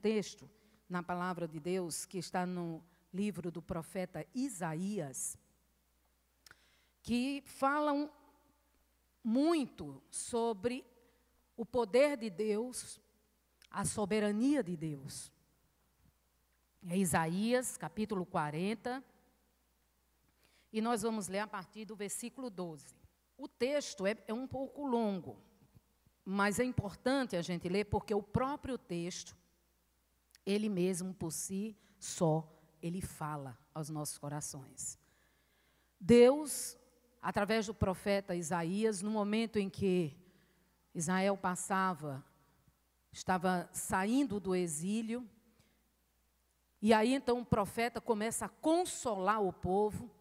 texto na palavra de Deus, que está no livro do profeta Isaías, que falam muito sobre o poder de Deus, a soberania de Deus. É Isaías, capítulo 40, e nós vamos ler a partir do versículo 12. O texto é um pouco longo, mas é importante a gente ler, porque o próprio texto, ele mesmo por si só, ele fala aos nossos corações. Deus, através do profeta Isaías, no momento em que Israel estava saindo do exílio, e aí então o profeta começa a consolar o povo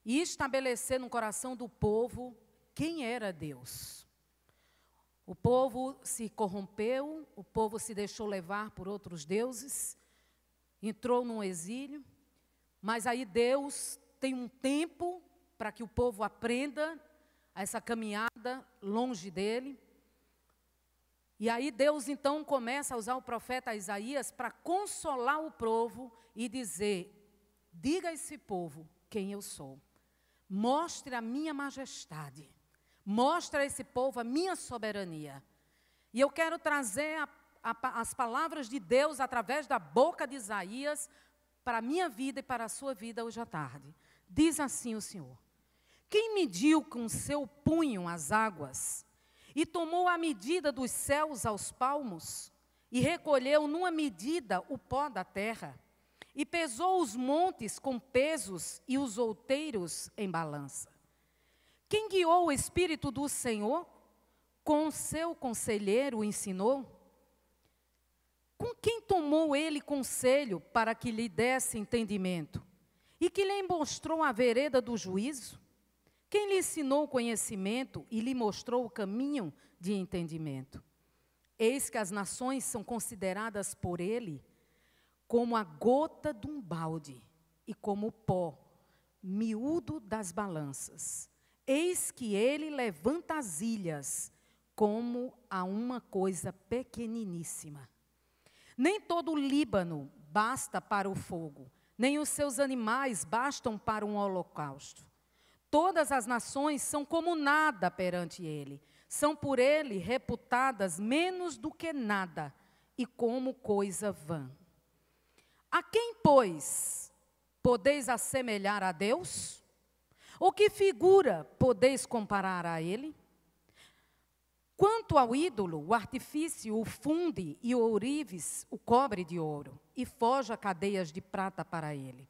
e estabelecer no coração do povo quem era Deus. O povo se corrompeu, o povo se deixou levar por outros deuses, entrou num exílio, mas aí Deus tem um tempo para que o povo aprenda essa caminhada longe dele. E aí Deus então começa a usar o profeta Isaías para consolar o povo e dizer: diga a esse povo quem eu sou. Mostre a minha majestade. Mostre a esse povo a minha soberania. E eu quero trazer as palavras de Deus através da boca de Isaías para a minha vida e para a sua vida hoje à tarde. Diz assim o Senhor: quem mediu com seu punho as águas e tomou a medida dos céus aos palmos e recolheu numa medida o pó da terra e pesou os montes com pesos e os outeiros em balança? Quem guiou o Espírito do Senhor, com seu conselheiro o ensinou? Com quem tomou ele conselho para que lhe desse entendimento? E que lhe mostrou a vereda do juízo? Quem lhe ensinou conhecimento e lhe mostrou o caminho de entendimento? Eis que as nações são consideradas por ele como a gota de um balde e como o pó miúdo das balanças. Eis que ele levanta as ilhas como a uma coisa pequeniníssima. Nem todo o Líbano basta para o fogo, nem os seus animais bastam para um holocausto. Todas as nações são como nada perante ele, são por ele reputadas menos do que nada e como coisa vã. A quem, pois, podeis assemelhar a Deus? Ou que figura podeis comparar a ele? Quanto ao ídolo, o artifício o funde e o ourives o cobre de ouro e forja cadeias de prata para ele.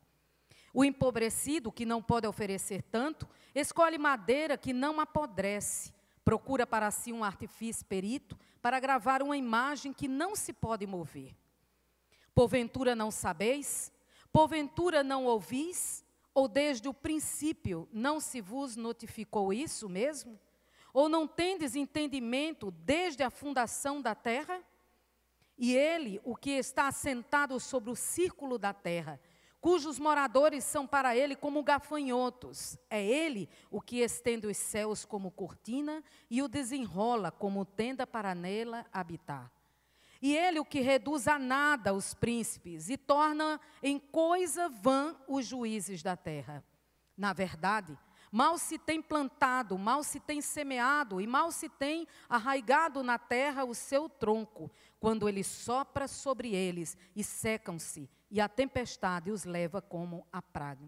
O empobrecido, que não pode oferecer tanto, escolhe madeira que não apodrece, procura para si um artifício perito para gravar uma imagem que não se pode mover. Porventura não sabeis? Porventura não ouvis? Ou desde o princípio não se vos notificou isso mesmo? Ou não tendes entendimento desde a fundação da terra? E ele, o que está assentado sobre o círculo da terra, cujos moradores são para ele como gafanhotos. É ele o que estende os céus como cortina e o desenrola como tenda para nela habitar. E ele o que reduz a nada os príncipes e torna em coisa vã os juízes da terra. Na verdade, mal se tem plantado, mal se tem semeado e mal se tem arraigado na terra o seu tronco, quando ele sopra sobre eles e secam-se, e a tempestade os leva como a praga.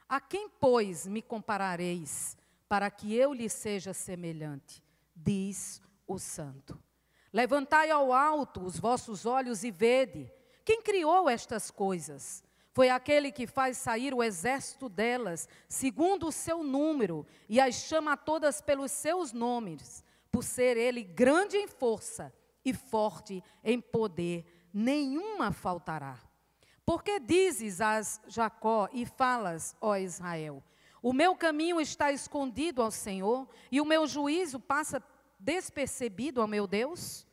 A quem, pois, me comparareis, para que eu lhe seja semelhante? Diz o Santo. Levantai ao alto os vossos olhos e vede. Quem criou estas coisas? Foi aquele que faz sair o exército delas, segundo o seu número, e as chama todas pelos seus nomes, por ser ele grande em força e forte em poder, nenhuma faltará. Porque dizes a Jacó e falas, ó Israel, o meu caminho está escondido ao Senhor, e o meu juízo passa despercebido ao meu Deus?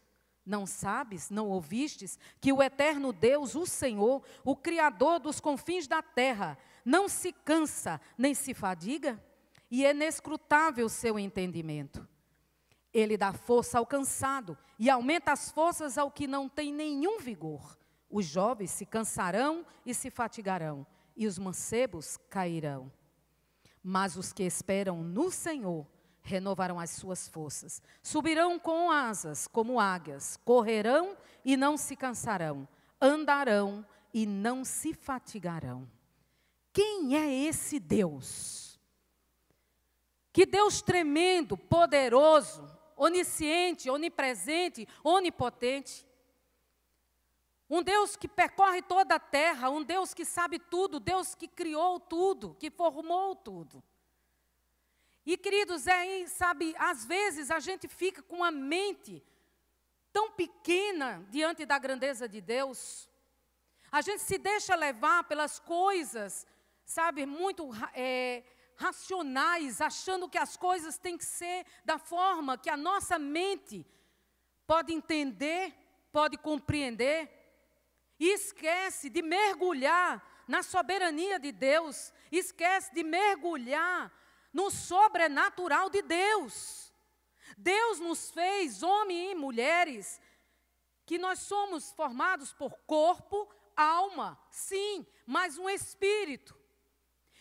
Não sabes, não ouvistes, que o eterno Deus, o Senhor, o Criador dos confins da terra, não se cansa, nem se fadiga? E é inescrutável o seu entendimento. Ele dá força ao cansado, e aumenta as forças ao que não tem nenhum vigor. Os jovens se cansarão e se fatigarão, e os mancebos cairão. Mas os que esperam no Senhor renovarão as suas forças. Subirão com asas como águias, correrão e não se cansarão, andarão e não se fatigarão. Quem é esse Deus? Que Deus tremendo, poderoso, onisciente, onipresente, onipotente. Um Deus que percorre toda a terra, um Deus que sabe tudo, Deus que criou tudo, que formou tudo. E, queridos, sabe, às vezes a gente fica com a mente tão pequena diante da grandeza de Deus. A gente se deixa levar pelas coisas, sabe, muito racionais, achando que as coisas têm que ser da forma que a nossa mente pode entender, pode compreender. E esquece de mergulhar na soberania de Deus, esquece de mergulhar no sobrenatural de Deus. Deus nos fez, homens e mulheres, que nós somos formados por corpo, alma, sim, mas um espírito.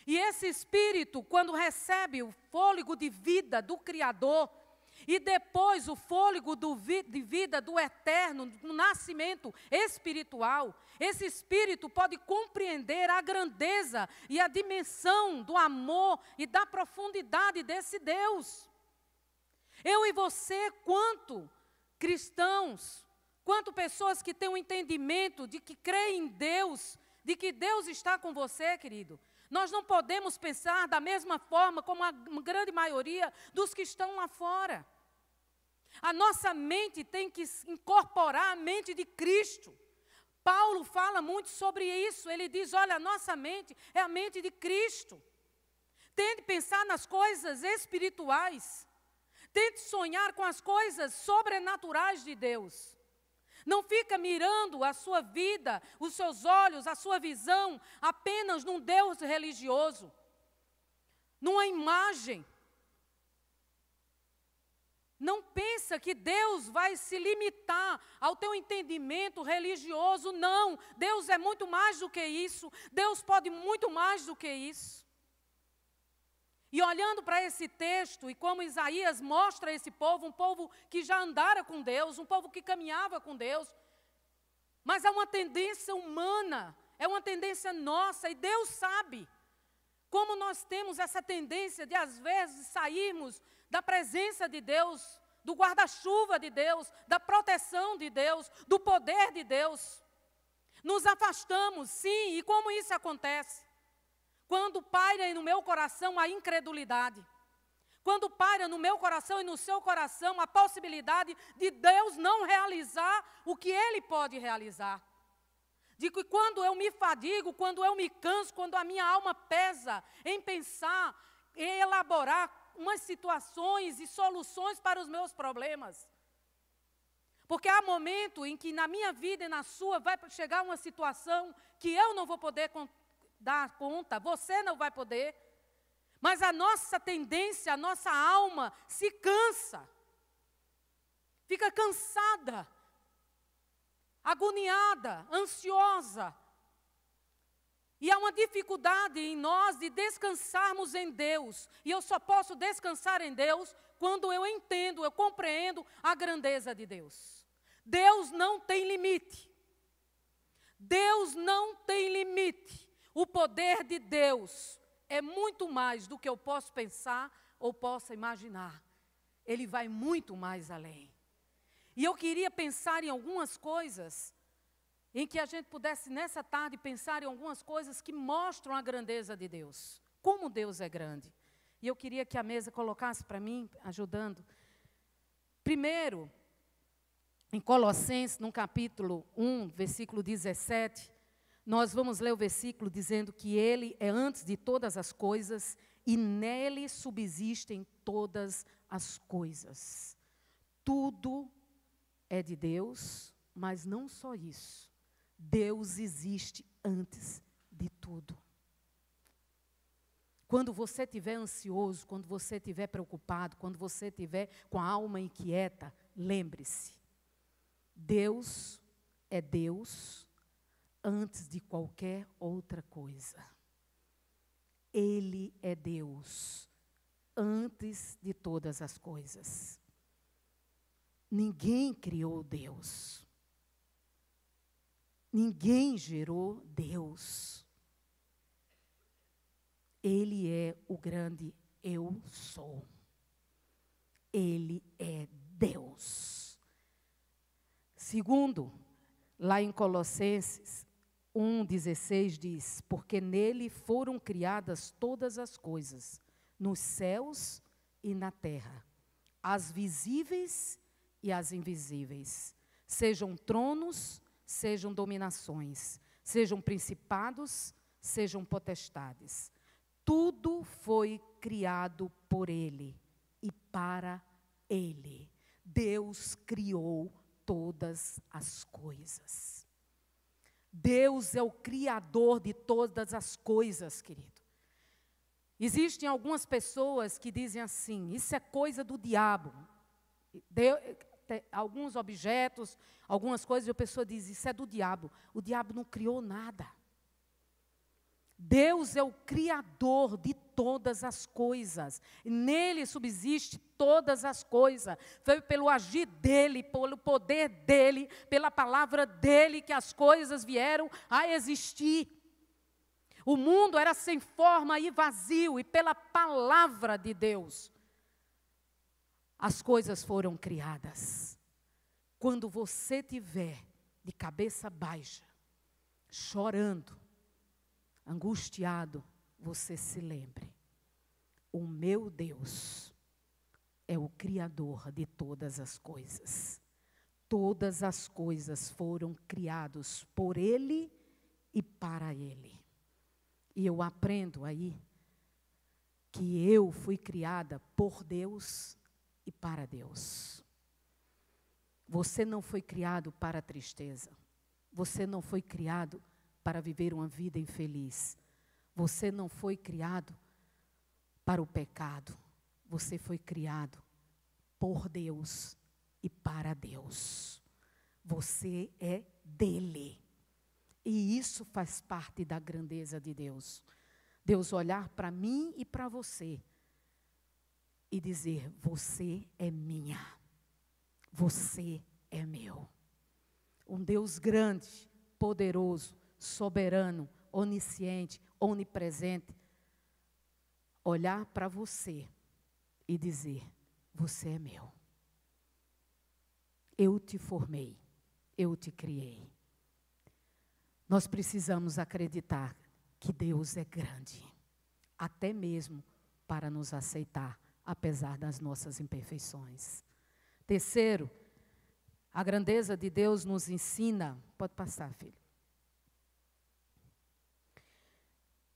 E esse espírito, quando recebe o fôlego de vida do Criador, e depois o fôlego de vida do eterno, do nascimento espiritual, esse espírito pode compreender a grandeza e a dimensão do amor e da profundidade desse Deus. Eu e você, quanto cristãos, quanto pessoas que têm um entendimento de que creem em Deus, de que Deus está com você, querido, nós não podemos pensar da mesma forma como a grande maioria dos que estão lá fora. A nossa mente tem que incorporar a mente de Cristo. Paulo fala muito sobre isso. Ele diz, olha, a nossa mente é a mente de Cristo. Tente pensar nas coisas espirituais. Tente sonhar com as coisas sobrenaturais de Deus. Não fica mirando a sua vida, os seus olhos, a sua visão apenas num Deus religioso, numa imagem. Não pensa que Deus vai se limitar ao teu entendimento religioso, não. Deus é muito mais do que isso. Deus pode muito mais do que isso. E olhando para esse texto, e como Isaías mostra esse povo, um povo que já andara com Deus, um povo que caminhava com Deus, mas é uma tendência humana, é uma tendência nossa, e Deus sabe como nós temos essa tendência de, às vezes, sairmos da presença de Deus, do guarda-chuva de Deus, da proteção de Deus, do poder de Deus. Nos afastamos, sim, e como isso acontece? Quando paira no meu coração a incredulidade, quando paira no meu coração e no seu coração a possibilidade de Deus não realizar o que Ele pode realizar. De que quando eu me fadigo, quando eu me canso, quando a minha alma pesa em pensar, em elaborar umas situações e soluções para os meus problemas. Porque há momento em que na minha vida e na sua vai chegar uma situação que eu não vou poder dar conta, você não vai poder. Mas a nossa tendência, a nossa alma se cansa. Fica cansada, agoniada, ansiosa. E há uma dificuldade em nós de descansarmos em Deus. E eu só posso descansar em Deus quando eu entendo, eu compreendo a grandeza de Deus. Deus não tem limite. Deus não tem limite. O poder de Deus é muito mais do que eu posso pensar ou possa imaginar. Ele vai muito mais além. E eu queria pensar em algumas coisas em que a gente pudesse, nessa tarde, pensar em algumas coisas que mostram a grandeza de Deus. Como Deus é grande. E eu queria que a mesa colocasse para mim, ajudando. Primeiro, em Colossenses, no capítulo 1, versículo 17, nós vamos ler o versículo dizendo que Ele é antes de todas as coisas e nele subsistem todas as coisas. Tudo é de Deus, mas não só isso. Deus existe antes de tudo. Quando você estiver ansioso, quando você estiver preocupado, quando você estiver com a alma inquieta, lembre-se, Deus é Deus antes de qualquer outra coisa. Ele é Deus antes de todas as coisas. Ninguém criou Deus. Ninguém gerou Deus. Ele é o grande eu sou. Ele é Deus. Segundo, lá em Colossenses 1,16 diz: porque nele foram criadas todas as coisas, nos céus e na terra, as visíveis e as invisíveis, sejam tronos, sejam dominações, sejam principados, sejam potestades. Tudo foi criado por Ele e para Ele. Deus criou todas as coisas. Deus é o criador de todas as coisas, querido. Existem algumas pessoas que dizem assim: isso é coisa do diabo. Alguns objetos, algumas coisas, a pessoa diz: isso é do diabo. O diabo não criou nada. Deus é o criador de todas as coisas. Nele subsiste todas as coisas. Foi pelo agir dele, pelo poder dele, pela palavra dele que as coisas vieram a existir. O mundo era sem forma e vazio, e pela palavra de Deus as coisas foram criadas. Quando você tiver de cabeça baixa, chorando, angustiado, você se lembre: o meu Deus é o Criador de todas as coisas. Todas as coisas foram criadas por Ele e para Ele. E eu aprendo aí que eu fui criada por Deus e para Deus. Você não foi criado para a tristeza. Você não foi criado para viver uma vida infeliz. Você não foi criado para o pecado. Você foi criado por Deus e para Deus. Você é dele. E isso faz parte da grandeza de Deus. Deus olhar para mim e para você e dizer: você é minha. Você é meu. Um Deus grande, poderoso, soberano, onisciente, onipresente, olhar para você e dizer: você é meu. Eu te formei, eu te criei. Nós precisamos acreditar que Deus é grande, até mesmo para nos aceitar, apesar das nossas imperfeições. Terceiro, a grandeza de Deus nos ensina, pode passar, filho.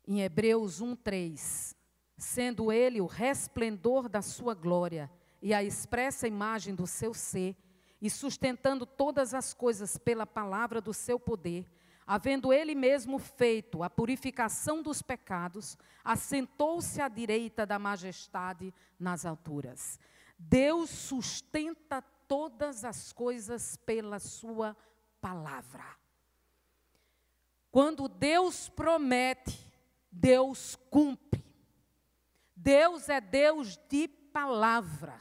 Em Hebreus 1:3, sendo ele o resplendor da sua glória e a expressa imagem do seu ser, e sustentando todas as coisas pela palavra do seu poder, havendo ele mesmo feito a purificação dos pecados, assentou-se à direita da majestade nas alturas. Deus sustenta todas as coisas pela sua palavra. Quando Deus promete, Deus cumpre. Deus é Deus de palavra.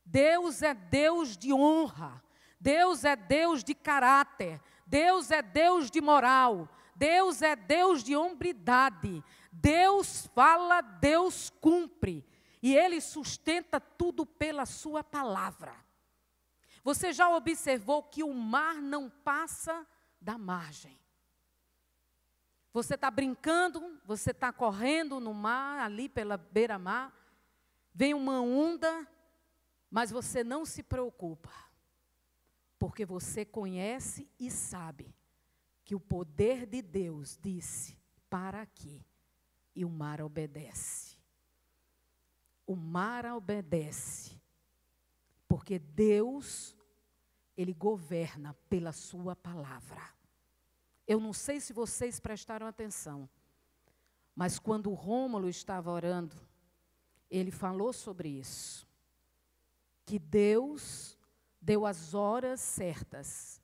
Deus é Deus de honra. Deus é Deus de caráter. Deus é Deus de moral. Deus é Deus de hombridade. Deus fala, Deus cumpre. E Ele sustenta tudo pela sua palavra. Você já observou que o mar não passa da margem? Você está brincando, você está correndo no mar, ali pela beira-mar, vem uma onda, mas você não se preocupa, porque você conhece e sabe que o poder de Deus disse: para aqui, e o mar obedece. O mar obedece, porque Deus, Ele governa pela sua palavra. Eu não sei se vocês prestaram atenção, mas quando o Rômulo estava orando, ele falou sobre isso, que Deus deu as horas certas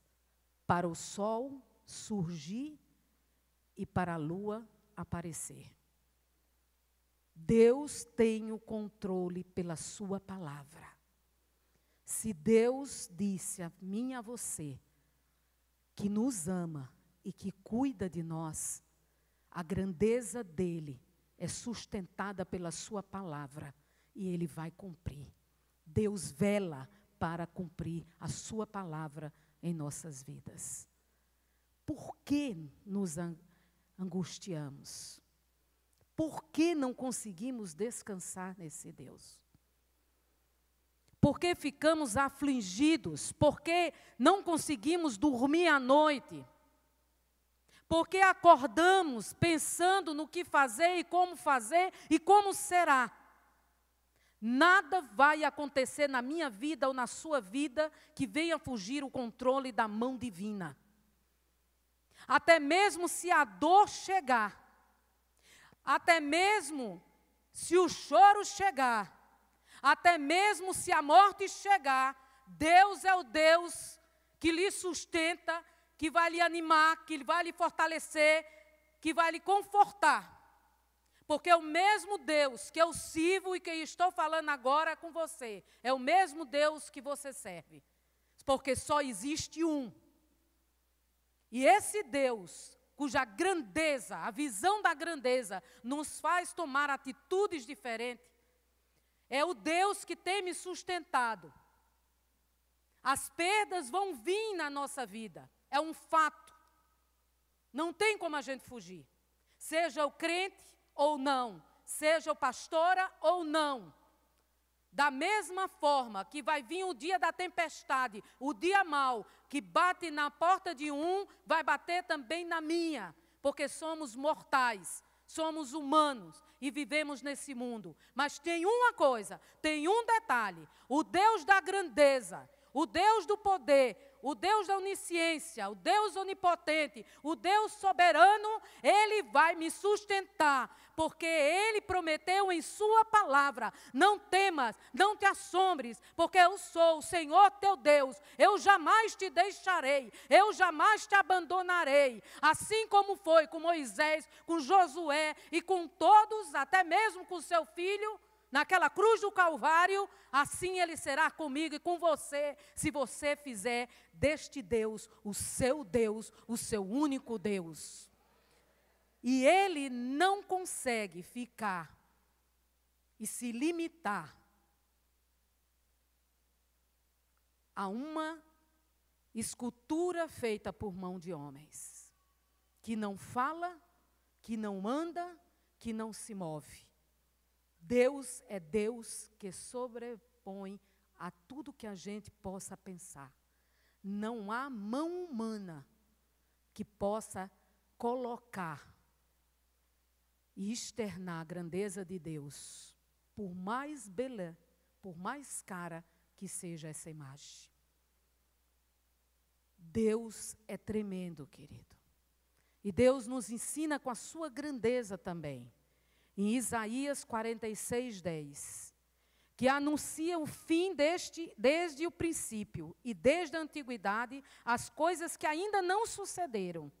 para o sol surgir e para a lua aparecer. Deus tem o controle pela sua palavra. Se Deus disse a mim e a você que nos ama e que cuida de nós, a grandeza dele é sustentada pela sua palavra e ele vai cumprir. Deus vela para cumprir a sua palavra em nossas vidas. Por que nos angustiamos? Por que não conseguimos descansar nesse Deus? Por que ficamos afligidos? Por que não conseguimos dormir à noite? Por que acordamos pensando no que fazer e como será? Nada vai acontecer na minha vida ou na sua vida que venha fugir o controle da mão divina. Até mesmo se a dor chegar, até mesmo se o choro chegar, até mesmo se a morte chegar, Deus é o Deus que lhe sustenta, que vai lhe animar, que vai lhe fortalecer, que vai lhe confortar. Porque é o mesmo Deus que eu sirvo e que estou falando agora com você, é o mesmo Deus que você serve. Porque só existe um. E esse Deus, cuja grandeza, a visão da grandeza, nos faz tomar atitudes diferentes, é o Deus que tem me sustentado. As perdas vão vir na nossa vida, é um fato. Não tem como a gente fugir. Seja o crente ou não, seja o pastora ou não. Da mesma forma que vai vir o dia da tempestade, o dia mau, que bate na porta de um, vai bater também na minha, porque somos mortais, somos humanos e vivemos nesse mundo. Mas tem uma coisa, tem um detalhe: o Deus da grandeza, o Deus do poder, o Deus da onisciência, o Deus onipotente, o Deus soberano, Ele vai me sustentar, porque Ele prometeu em sua palavra: não temas, não te assombres, porque eu sou o Senhor teu Deus, eu jamais te deixarei, eu jamais te abandonarei. Assim como foi com Moisés, com Josué e com todos, até mesmo com seu filho, naquela cruz do Calvário, assim Ele será comigo e com você, se você fizer deste Deus, o seu único Deus. E Ele não consegue ficar e se limitar a uma escultura feita por mão de homens, que não fala, que não anda, que não se move. Deus é Deus que sobrepõe a tudo que a gente possa pensar. Não há mão humana que possa colocar e externar a grandeza de Deus, por mais bela, por mais cara que seja essa imagem. Deus é tremendo, querido. E Deus nos ensina com a sua grandeza também. Em Isaías 46:10, que anuncia o fim desde o princípio e desde a antiguidade, as coisas que ainda não sucederam.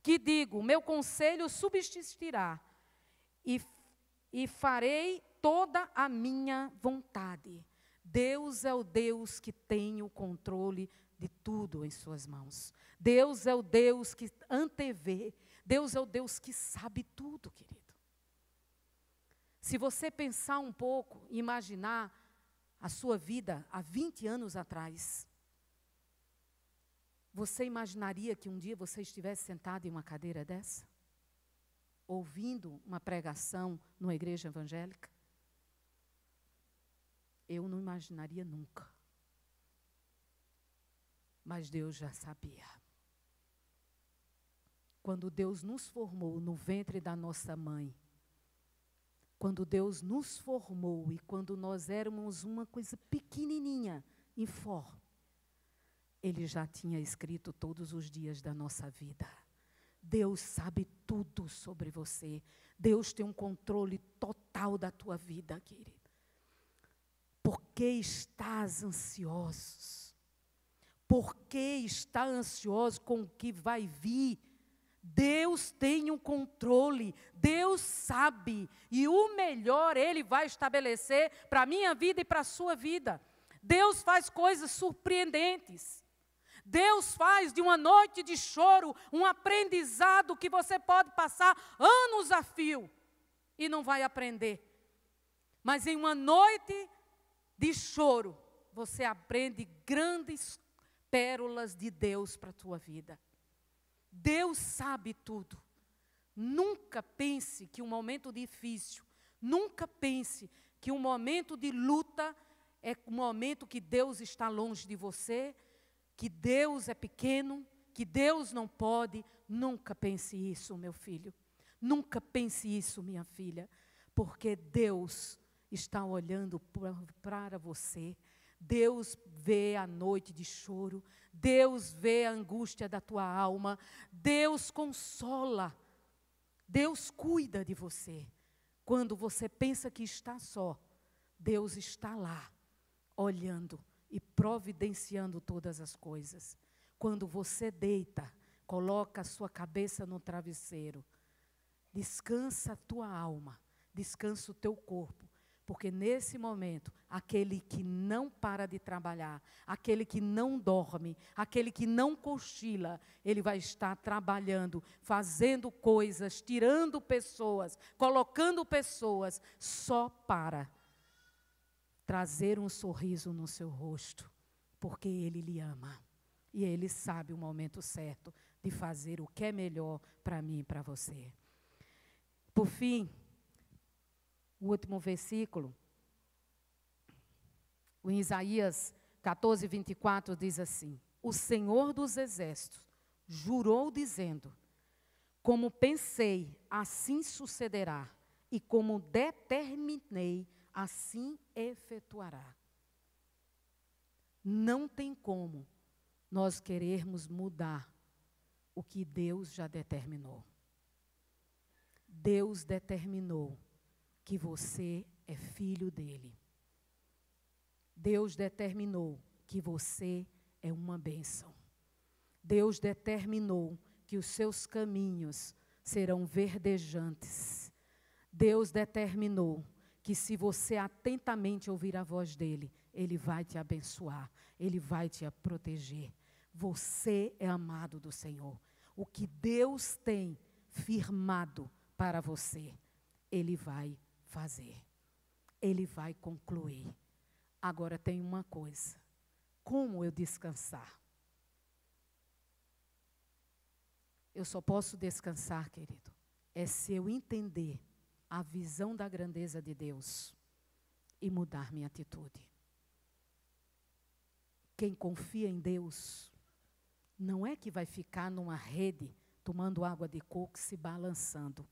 Que digo, meu conselho subsistirá e farei toda a minha vontade. Deus é o Deus que tem o controle de tudo em suas mãos. Deus é o Deus que antevê. Deus é o Deus que sabe tudo, querido. Se você pensar um pouco, imaginar a sua vida há 20 anos atrás, você imaginaria que um dia você estivesse sentado em uma cadeira dessa? Ouvindo uma pregação numa igreja evangélica? Eu não imaginaria nunca. Mas Deus já sabia. Quando Deus nos formou no ventre da nossa mãe, quando Deus nos formou e quando nós éramos uma coisa pequenininha, informe, Ele já tinha escrito todos os dias da nossa vida. Deus sabe tudo sobre você. Deus tem um controle total da tua vida, querido. Por que estás ansiosos? porque está ansioso com o que vai vir. Deus tem um controle, Deus sabe, e o melhor Ele vai estabelecer para a minha vida e para a sua vida. Deus faz coisas surpreendentes. Deus faz de uma noite de choro um aprendizado que você pode passar anos a fio e não vai aprender. Mas em uma noite de choro, você aprende grandes pérolas de Deus para a tua vida. Deus sabe tudo. Nunca pense que um momento difícil, nunca pense que um momento de luta é um momento que Deus está longe de você, que Deus é pequeno, que Deus não pode. Nunca pense isso, meu filho. Nunca pense isso, minha filha, porque Deus está olhando para você. Deus vê a noite de choro, Deus vê a angústia da tua alma, Deus consola, Deus cuida de você. Quando você pensa que está só, Deus está lá, olhando e providenciando todas as coisas. Quando você deita, coloca a sua cabeça no travesseiro, descansa a tua alma, descansa o teu corpo. Porque nesse momento, aquele que não para de trabalhar, aquele que não dorme, aquele que não cochila, ele vai estar trabalhando, fazendo coisas, tirando pessoas, colocando pessoas, só para trazer um sorriso no seu rosto, porque Ele lhe ama. E Ele sabe o momento certo de fazer o que é melhor para mim e para você. Por fim, o último versículo, o Isaías 14, 24 diz assim: o Senhor dos Exércitos jurou dizendo, como pensei, assim sucederá, e como determinei, assim efetuará. Não tem como nós querermos mudar o que Deus já determinou. Deus determinou que você é filho dele. Deus determinou que você é uma bênção. Deus determinou que os seus caminhos serão verdejantes. Deus determinou que se você atentamente ouvir a voz dele, ele vai te abençoar, ele vai te proteger. Você é amado do Senhor. O que Deus tem firmado para você, ele vai fazer. Ele vai concluir. Agora tem uma coisa. Como eu descansar? Eu só posso descansar, querido, é se eu entender a visão da grandeza de Deus e mudar minha atitude. Quem confia em Deus não é que vai ficar numa rede tomando água de coco, se balançando,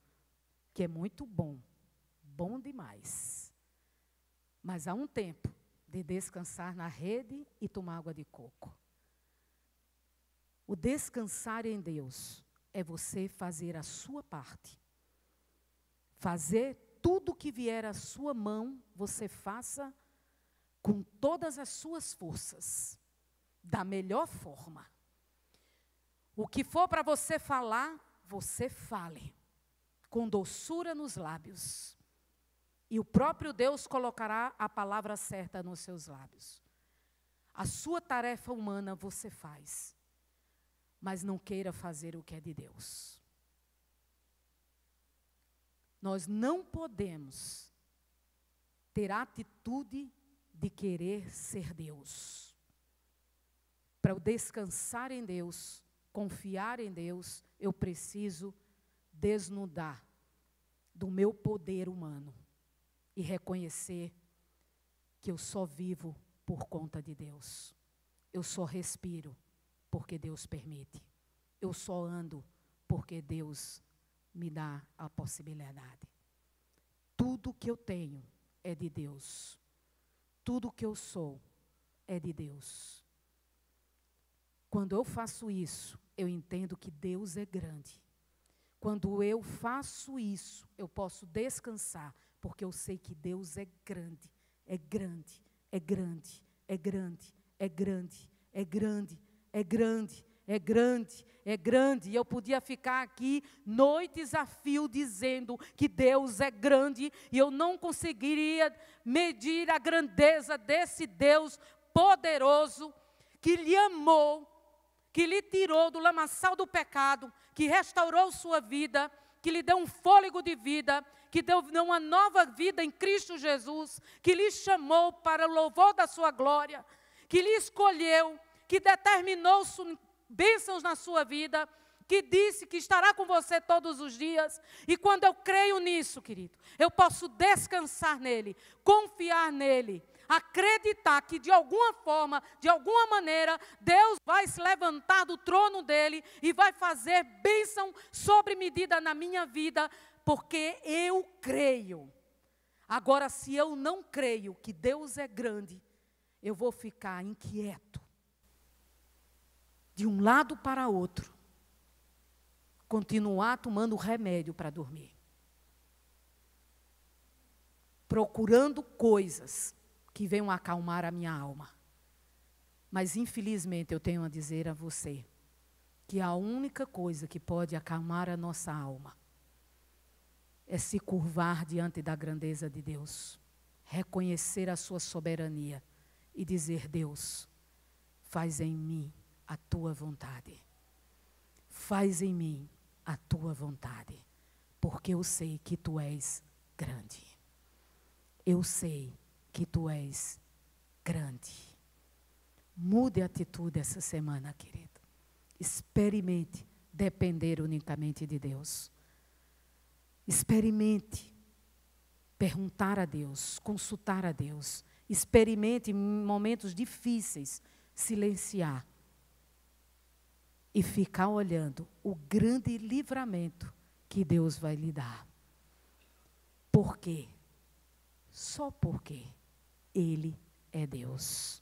que é muito bom, bom demais. Mas há um tempo de descansar na rede e tomar água de coco. O descansar em Deus é você fazer a sua parte. Fazer tudo que vier à sua mão, você faça com todas as suas forças, da melhor forma. O que for para você falar, você fale, com doçura nos lábios. E o próprio Deus colocará a palavra certa nos seus lábios. A sua tarefa humana você faz, mas não queira fazer o que é de Deus. Nós não podemos ter a atitude de querer ser Deus. Para eu descansar em Deus, confiar em Deus, eu preciso desnudar do meu poder humano e reconhecer que eu só vivo por conta de Deus. Eu só respiro porque Deus permite. Eu só ando porque Deus me dá a possibilidade. Tudo que eu tenho é de Deus. Tudo que eu sou é de Deus. Quando eu faço isso, eu entendo que Deus é grande. Quando eu faço isso, eu posso descansar, porque eu sei que Deus é grande, é grande, é grande, é grande, é grande, é grande. é grande, é grande, é grande. E eu podia ficar aqui noites a fio dizendo que Deus é grande, e eu não conseguiria medir a grandeza desse Deus poderoso, que lhe amou, que lhe tirou do lamaçal do pecado, que restaurou sua vida, que lhe deu um fôlego de vida, que deu uma nova vida em Cristo Jesus, que lhe chamou para o louvor da sua glória, que lhe escolheu, que determinou bênçãos na sua vida, que disse que estará com você todos os dias. E quando eu creio nisso, querido, eu posso descansar nele, confiar nele, acreditar que de alguma forma, de alguma maneira, Deus vai se levantar do trono dele e vai fazer bênção sobre medida na minha vida, porque eu creio. Agora, se eu não creio que Deus é grande, eu vou ficar inquieto, de um lado para outro, continuar tomando remédio para dormir, procurando coisas que venham acalmar a minha alma. Mas, infelizmente, eu tenho a dizer a você que a única coisa que pode acalmar a nossa alma é se curvar diante da grandeza de Deus, reconhecer a sua soberania e dizer: Deus, faz em mim a tua vontade. Faz em mim a tua vontade, porque eu sei que tu és grande. Eu sei que tu és grande. Mude a atitude essa semana, querido. Experimente depender unicamente de Deus. Experimente perguntar a Deus, consultar a Deus. Experimente em momentos difíceis silenciar e ficar olhando o grande livramento que Deus vai lhe dar. Por quê? Só porque Ele é Deus.